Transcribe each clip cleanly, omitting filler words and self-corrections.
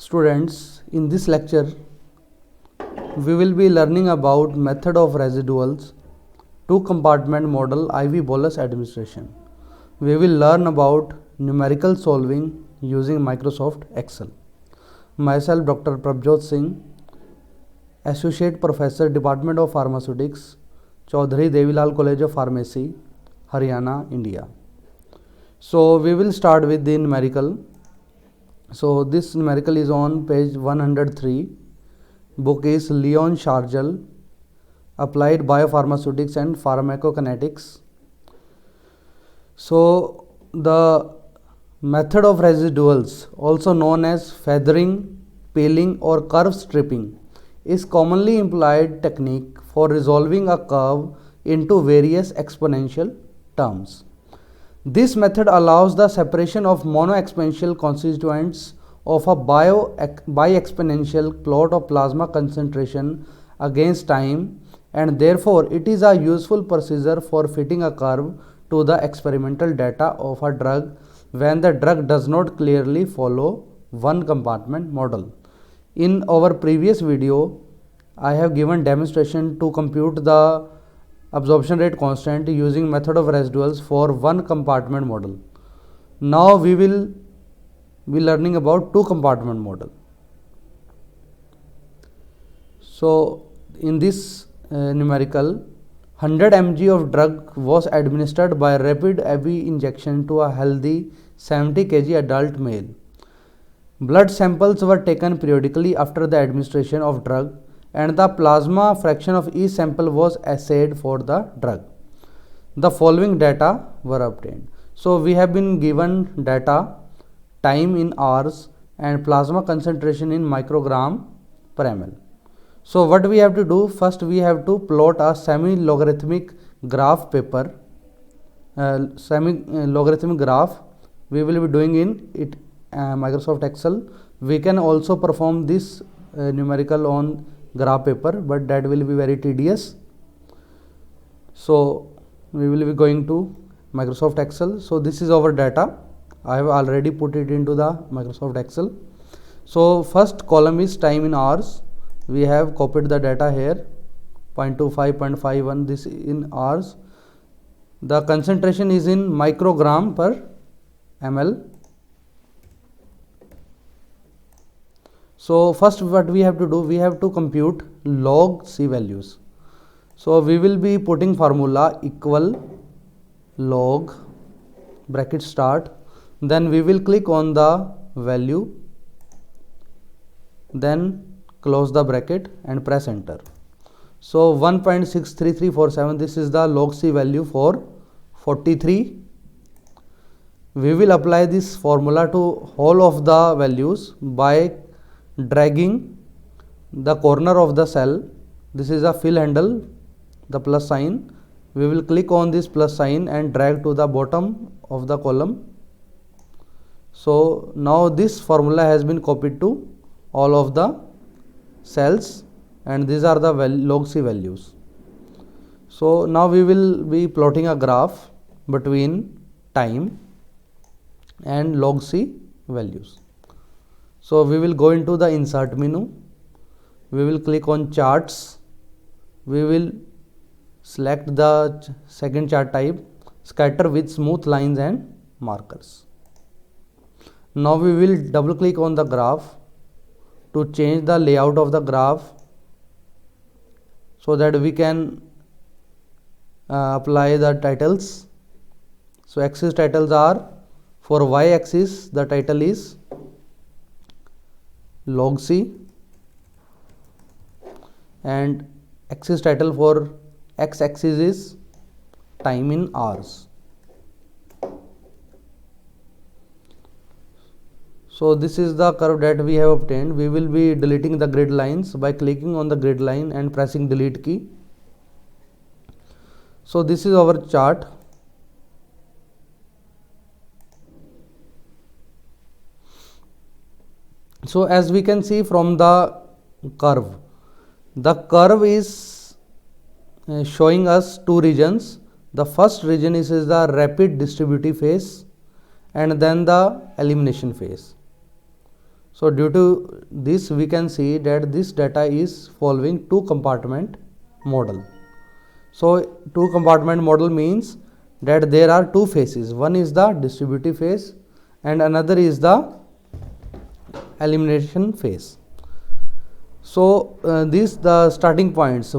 Students, in this lecture we will be learning about method of residuals, two compartment model, IV bolus administration. We will learn about numerical solving using Microsoft Excel. Myself Dr. Prabjot Singh, Associate Professor, Department of Pharmaceutics, Chaudhary Devilal College of Pharmacy, Haryana, India. So we will start with the numerical. So this numerical is on page 103. Book is Leon Shargel, Applied Biopharmaceutics and Pharmacokinetics. So the method of residuals, also known as feathering, peeling or curve stripping, is commonly employed technique for resolving a curve into various exponential terms. This method allows the separation of mono-exponential constituents of a bi-exponential plot of plasma concentration against time, and therefore it is a useful procedure for fitting a curve to the experimental data of a drug when the drug does not clearly follow one compartment model. In our previous video, I have given demonstration to compute the absorption rate constant using method of residuals for one compartment model. Now we will be learning about two compartment model. So in this numerical, 100 mg of drug was administered by rapid IV injection to a healthy 70 kg adult male. Blood samples were taken periodically after the administration of drug, and the plasma fraction of each sample was assayed for the drug. The following data were obtained. So we have been given data, time in hours and plasma concentration in microgram per ml. So what we have to do, first we have to plot a semi-logarithmic graph paper, semi-logarithmic graph we will be doing in it Microsoft Excel. We can also perform this numerical on graph paper, but that will be very tedious. So we will be going to Microsoft Excel. So this is our data. I have already put it into the Microsoft Excel. So first column is time in hours. We have copied the data here, 0.25, 0.51, this in hours. The concentration is in microgram per ml. So first what we have to do, we have to compute log C values. So we will be putting formula equal log bracket start, then we will click on the value, then close the bracket and press enter. So 1.63347, this is the log C value for 43. We will apply this formula to whole of the values by dragging the corner of the cell. This is a fill handle, the plus sign. We will click on this plus sign and drag to the bottom of the column. So now this formula has been copied to all of the cells, and these are the log C values. So now we will be plotting a graph between time and log C values. So we will go into the insert menu, we will click on charts, we will select the second chart type, scatter with smooth lines and markers. Now we will double click on the graph to change the layout of the graph so that we can apply the titles. So axis titles are, for y axis the title is log C, and axis title for x axis is time in hours. So this is the curve that we have obtained. We will be deleting the grid lines by clicking on the grid line and pressing delete key. So this is our chart. So as we can see from the curve is showing us two regions. The first region is the rapid distributive phase and then the elimination phase. So due to this we can see that this data is following two compartment model. So two compartment model means that there are two phases, one is the distributive phase and another is the elimination phase. So these the starting points,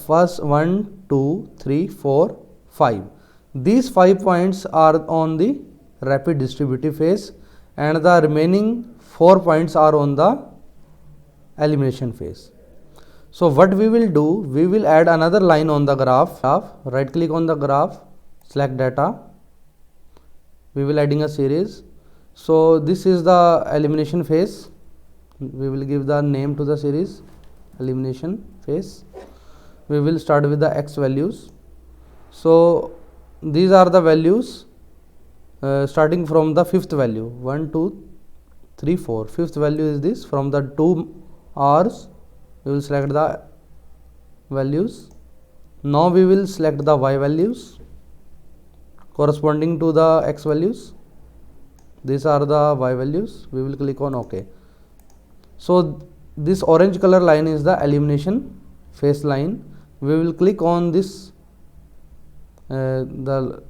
first 1, 2, 3, 4, 5. These 5 points are on the rapid distributive phase and the remaining 4 points are on the elimination phase. So what we will do, we will add another line on the graph. Right click on the graph, select data, we will adding a series. So this is the elimination phase, we will give the name to the series, elimination phase. We will start with the x values. So these are the values starting from the fifth value, 1, 2, 3, 4. Fifth value is this. From the 2 R's we will select the values. Now we will select the y values corresponding to the x values. These are the y values. We will click on OK. So this orange color line is the elimination phase line. We will click on this the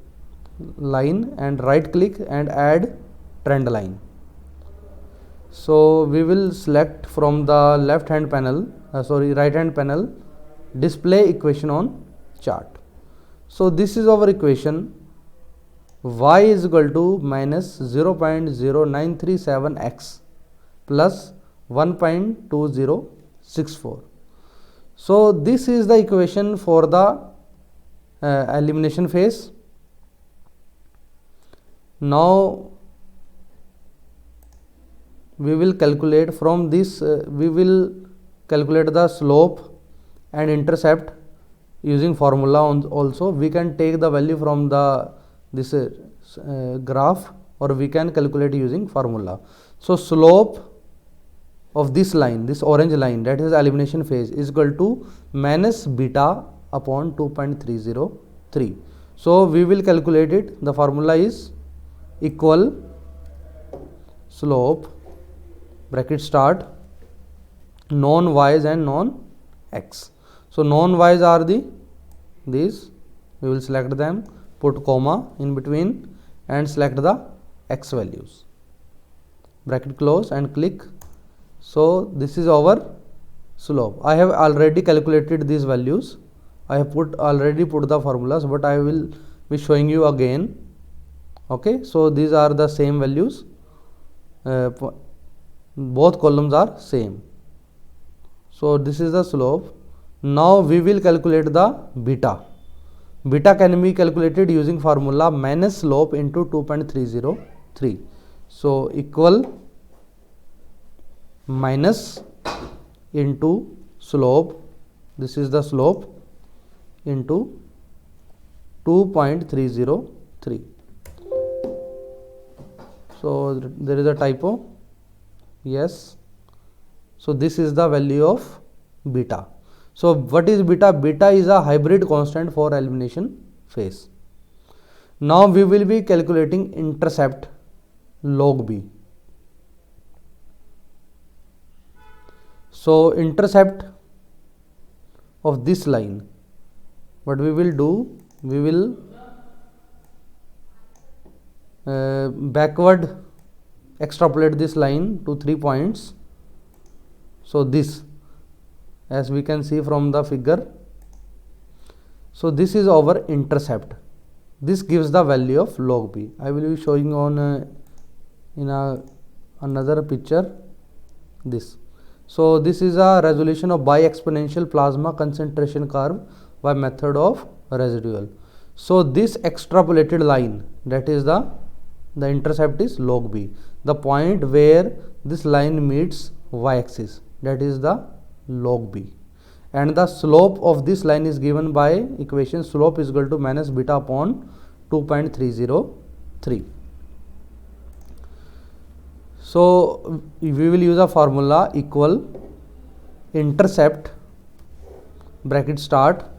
line and right click and add trend line. So we will select from the left hand panel, right hand panel, display equation on chart. So this is our equation, y is equal to minus 0.0937x plus 1.2064. So this is the equation for the elimination phase. Now we will calculate from this, we will calculate the slope and intercept using formula. Also we can take the value from the this graph, or we can calculate using formula. So slope of this line, this orange line, that is elimination phase, is equal to minus beta upon 2.303. So we will calculate it. The formula is equal slope bracket start non y's and non x. So non y's are these. We will select them, put comma in between and select the x values. Bracket close and click. So this is our slope. I have already calculated these values. I have already put the formulas, but I will be showing you again. Okay, so these are the same values. Both columns are same. So this is the slope. Now we will calculate the beta. Beta can be calculated using formula minus slope into 2.303. So equal minus into slope, this is the slope, into 2.303. So there is a typo. Yes. So this is the value of beta. So what is beta? Beta is a hybrid constant for elimination phase. Now we will be calculating intercept log b. So intercept of this line, what we will do, we will backward extrapolate this line to 3 points. So this, as we can see from the figure, so this is our intercept. This gives the value of log b. I will be showing on another picture this. So this is a resolution of bi-exponential plasma concentration curve by method of residual. So this extrapolated line, that is the intercept is log b, the point where this line meets y-axis, that is the log b, and the slope of this line is given by equation slope is equal to minus beta upon 2.303. So we will use a formula equal intercept bracket start,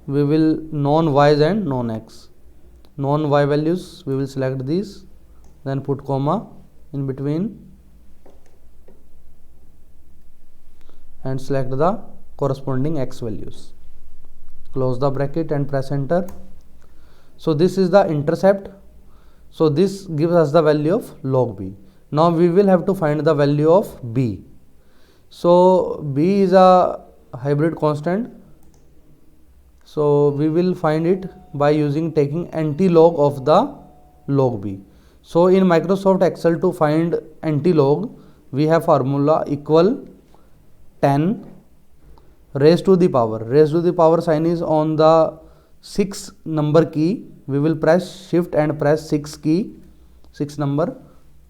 we will non y's and non x. Non y values we will select these, then put comma in between and select the corresponding x values. Close the bracket and press enter. So this is the intercept. So this gives us the value of log b. Now we will have to find the value of b. So b is a hybrid constant. So we will find it by taking anti-log of the log b. So in Microsoft Excel, to find anti-log, we have formula equal 10 raised to the power. Raised to the power sign is on the 6 number key. We will press shift and press 6 key, 6 number,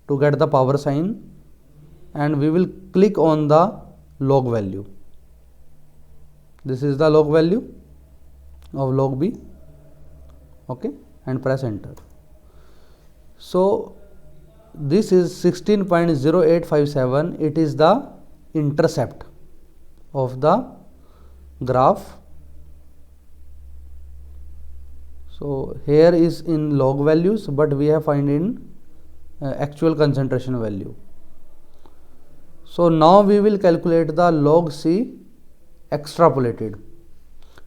to get the power sign, and we will click on the log value. This is the log value of log b. Okay, and press enter. So this is 16.0857. It is the intercept of the graph. So here is in log values, but we have find in actual concentration value. So now we will calculate the log C extrapolated.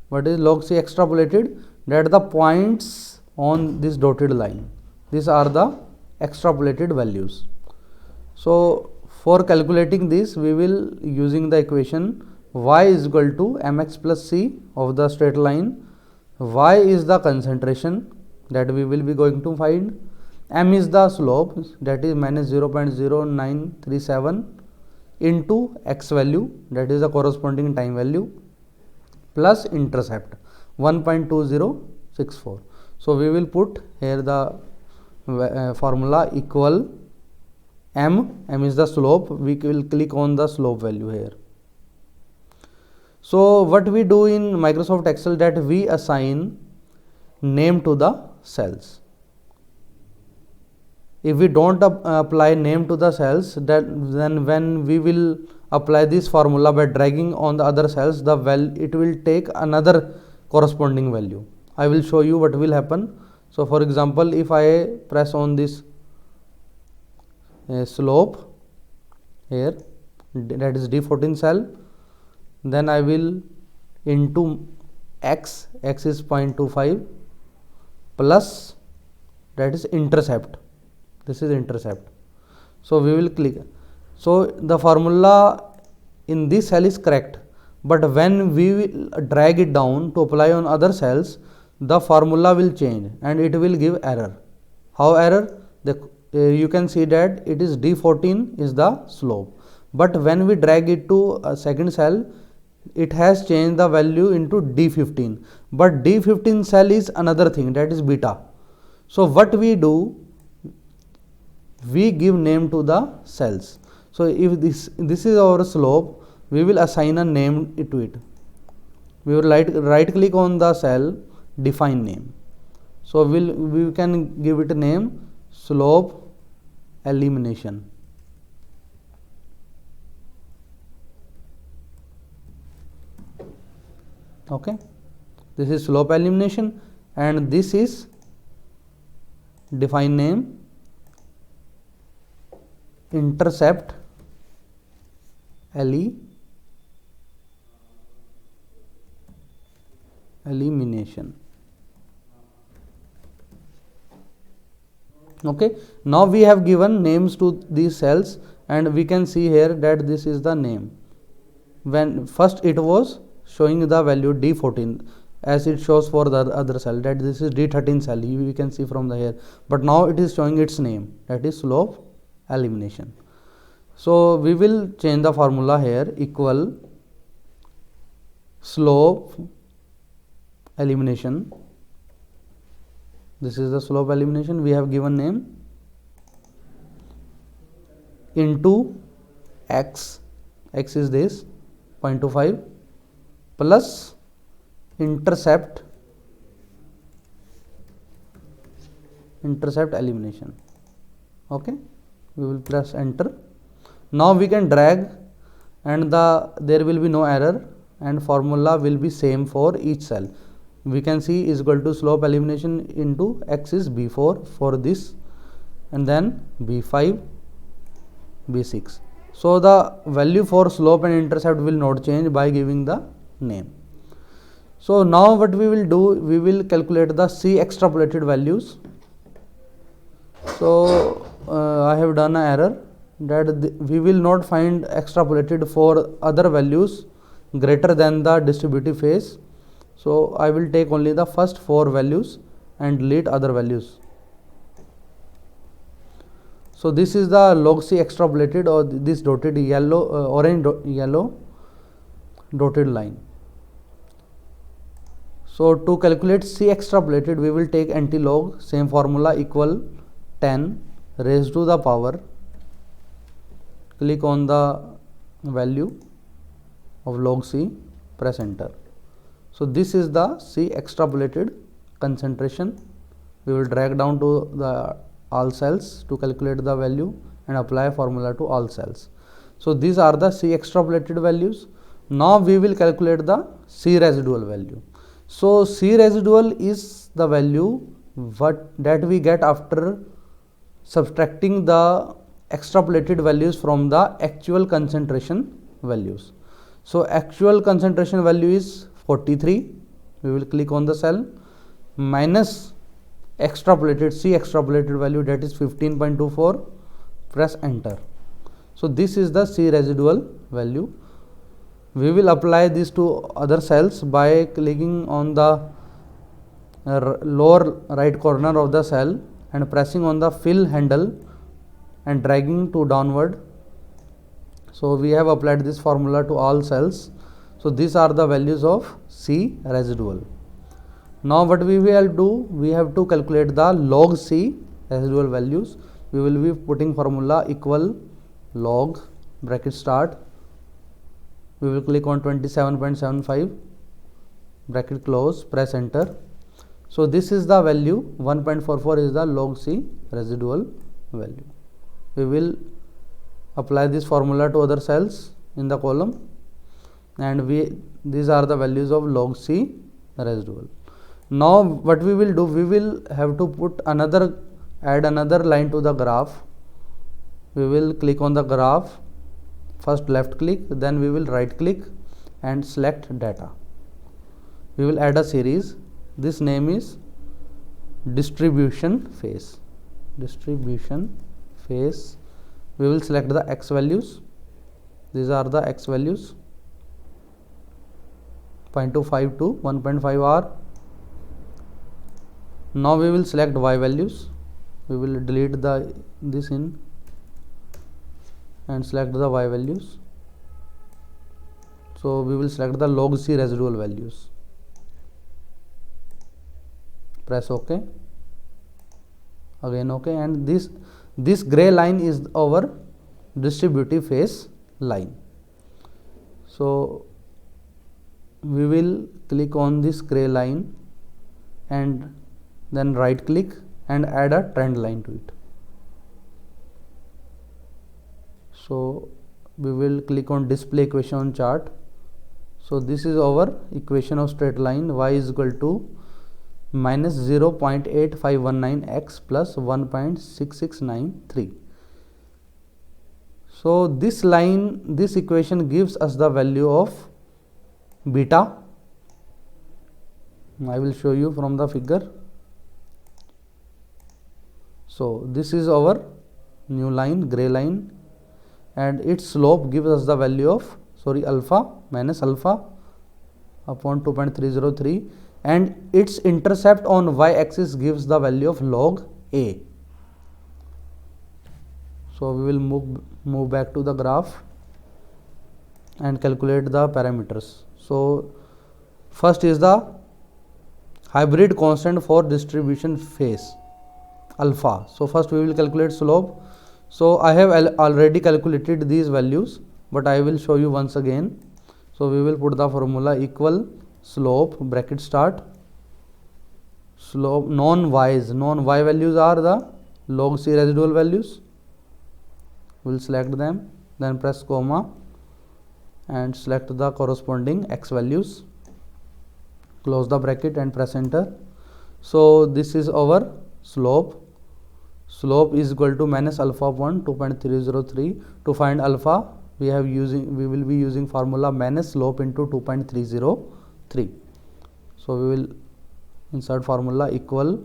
What is log C extrapolated? That the points on this dotted line, these are the extrapolated values. So for calculating this, we will using the equation y is equal to mx plus c of the straight line. Y is the concentration that we will be going to find. M is the slope, that is minus 0.0937 into x value, that is the corresponding time value, plus intercept 1.2064. So we will put here the formula equal m is the slope. We will click on the slope value here. So what we do in Microsoft Excel, that we assign name to the cells. If we don't apply name to the cells, then when we will apply this formula by dragging on the other cells, it will take another corresponding value. I will show you what will happen. So for example, if I press on this slope here, that is D14 cell, then I will into x is 0.25 plus, that is intercept. This is intercept. So we will click. So the formula in this cell is correct, but when we will drag it down to apply on other cells, the formula will change and it will give error. How error? You can see that it is D14 is the slope, but when we drag it to a second cell, it has changed the value into D15, but D15 cell is another thing, that is beta. So what we do, we give name to the cells. So if this is our slope, we will assign a name to it. We will right click on the cell, define name. So we can give it a name, slope elimination. Okay, this is slope elimination, and this is define name, intercept elimination. Okay, now we have given names to these cells, and we can see here that this is the name. When first it was showing the value D14 as it shows for the other cell, that this is D13 cell, we can see from the here, but now it is showing its name, that is slope elimination. So we will change the formula here, equal slope elimination. This is the slope elimination, we have given name, into x is this 0.25 plus intercept elimination. Okay, we will press enter. Now we can drag, and there will be no error, and formula will be same for each cell. We can see is equal to slope elimination into x is B4 for this, and then B5, B6. So the value for slope and intercept will not change by giving the name. So now what we will do, we will calculate the C extrapolated values. So I have done an error that we will not find extrapolated for other values greater than the distributive phase. So I will take only the first 4 values and delete other values. So this is the log C extrapolated, or this dotted yellow, orange yellow dotted line. So to calculate C extrapolated, we will take anti-log, same formula, equal 10 raised to the power, click on the value of log C, press enter. So this is the C extrapolated concentration. We will drag down to the all cells to calculate the value and apply formula to all cells. So these are the C extrapolated values. Now we will calculate the C residual value. So C residual is the value that we get after subtracting the extrapolated values from the actual concentration values. So actual concentration value is 43. We will click on the cell, minus extrapolated C extrapolated value, that is 15.24, press enter. So this is the C residual value. We will apply this to other cells by clicking on the lower right corner of the cell and pressing on the fill handle and dragging to downward. So we have applied this formula to all cells. So these are the values of C residual. Now what we will do, we have to calculate the log C residual values. We will be putting formula equal log bracket start. We will click on 27.75 bracket close, press enter. So this is the value, 1.44 is the log C residual value. We will apply this formula to other cells in the column, and these are the values of log C residual. Now what we will do, we will have to add another line to the graph. We will click on the graph, first left click, then we will right click and select data. We will add a series. This name is distribution phase. Distribution phase. We will select the x values. These are the x values, 0.25 to 1.5 R. Now we will select y values. We will delete this in and select the y values. So we will select the log C residual values. Press OK. Again OK, and this gray line is our distributive phase line. So we will click on this gray line and then right click and add a trend line to it. So we will click on display equation on chart. So this is our equation of straight line, y is equal to minus 0.8519x plus 1.6693. So this equation gives us the value of beta. I will show you from the figure. So this is our new line, gray line, and its slope gives us the value of alpha minus alpha upon 2.303, and its intercept on y axis gives the value of log A. So we will move back to the graph and calculate the parameters. So first is the hybrid constant for distribution phase, alpha. So first we will calculate slope. So I have already calculated these values, but I will show you once again. So we will put the formula equal slope bracket start, slope non y values are the log C residual values. We will select them, then press comma and select the corresponding x values, close the bracket and press enter. So this is our slope is equal to minus alpha upon 2.303. To find alpha, we will be using formula minus slope into 2.303. So we will insert formula equal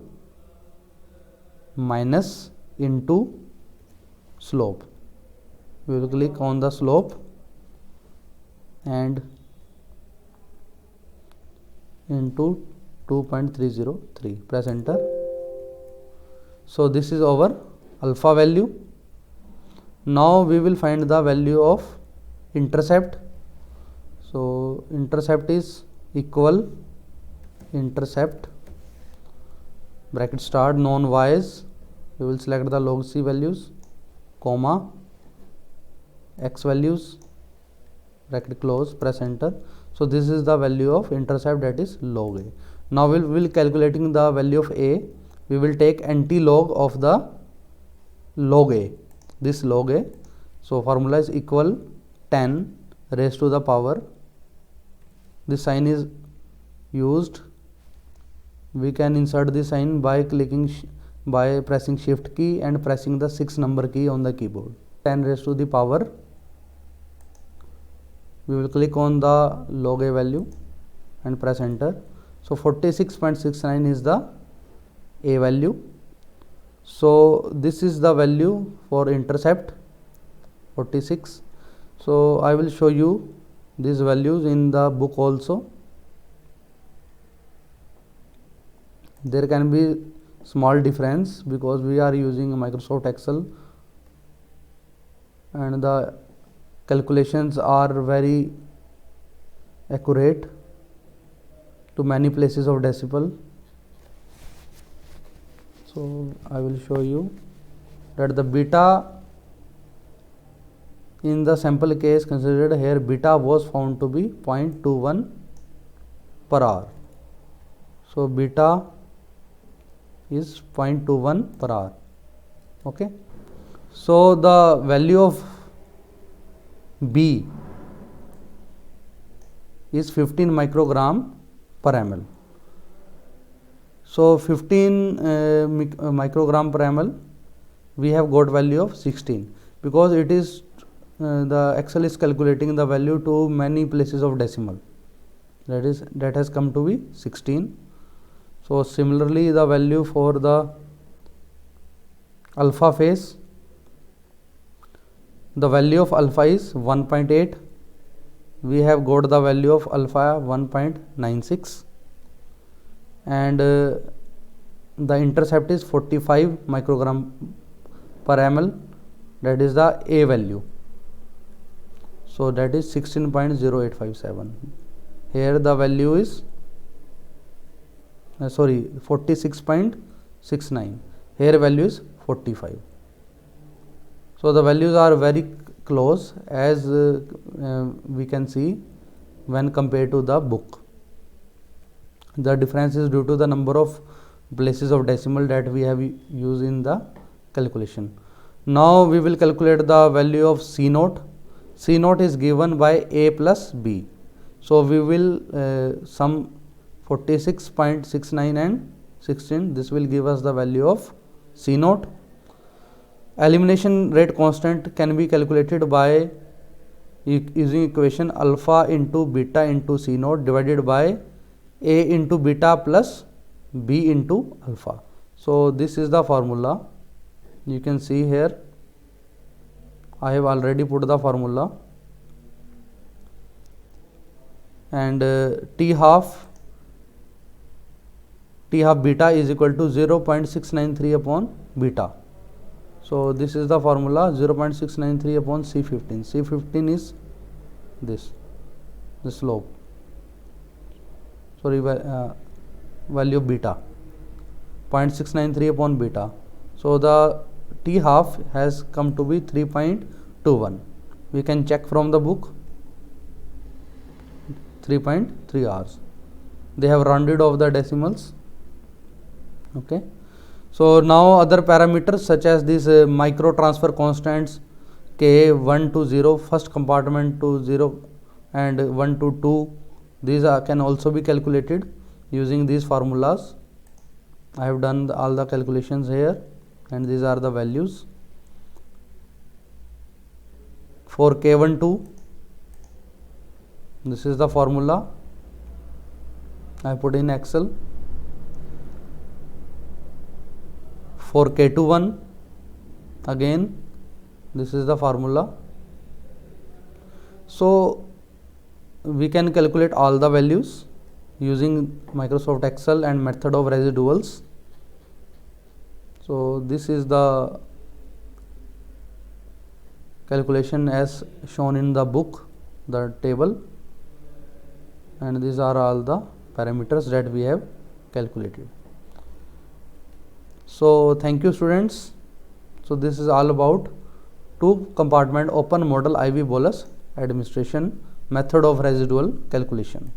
minus into slope. We will click on the slope and into 2.303, press enter. So this is our alpha value. Now we will find the value of intercept. So intercept is equal intercept bracket start known y's. We will select the log c values, comma x values, bracket close, press enter. So this is the value of intercept, that is log a. Now we will calculating the value of a. We will take anti-log of the log a, this log a. So formula is equal 10 raised to the power, this sign is used. We can insert this sign by pressing shift key and pressing the 6 number key on the keyboard. 10 raised to the power. We will click on the log a value and press enter. So 46.69 is the a value. So this is the value for intercept, 46. So I will show you these values in the book also. There can be small difference because we are using Microsoft Excel and the calculations are very accurate to many places of decimal. So I will show you that the beta in the sample case considered here, beta was found to be 0.21 per hour. So beta is 0.21 per hour. Okay. So the value of B is 15 microgram per ml. So 15 microgram per ml, we have got value of 16 because it is the Excel is calculating the value to many places of decimal, that has come to be 16. So similarly the value for the alpha phase, the value of alpha is 1.8. We have got the value of alpha 1.96 and the intercept is 45 microgram per ml, that is the a value. So that is 16.0857. Here the value is 46.69. Here value is 45. So the values are very close as we can see when compared to the book. The difference is due to the number of places of decimal that we have used in the calculation. Now we will calculate the value of C naught. C naught is given by A plus B. So we will sum 46.69 and 16. This will give us the value of C naught. Elimination rate constant can be calculated by using equation alpha into beta into C naught divided by A into beta plus B into alpha. So this is the formula. You can see here I have already put the formula, and T half beta is equal to 0.693 upon beta. So this is the formula, 0.693 upon C15. C15 is this, the slope, value of beta, 0.693 upon beta. So the T half has come to be 3.21. We can check from the book, 3.3 hours. They have rounded off the decimals. Okay. So now other parameters such as these micro transfer constants K 1 to 0, first compartment to 0 and 1 to 2, these can also be calculated using these formulas. I have done all the calculations here and these are the values. For K12, this is the formula I put in Excel. For K21, again this is the formula. So we can calculate all the values using Microsoft Excel and method of residuals. So this is the calculation as shown in the book, the table, and these are all the parameters that we have calculated. So thank you students. So this is all about 2 compartment open model IV bolus administration method of residual calculation.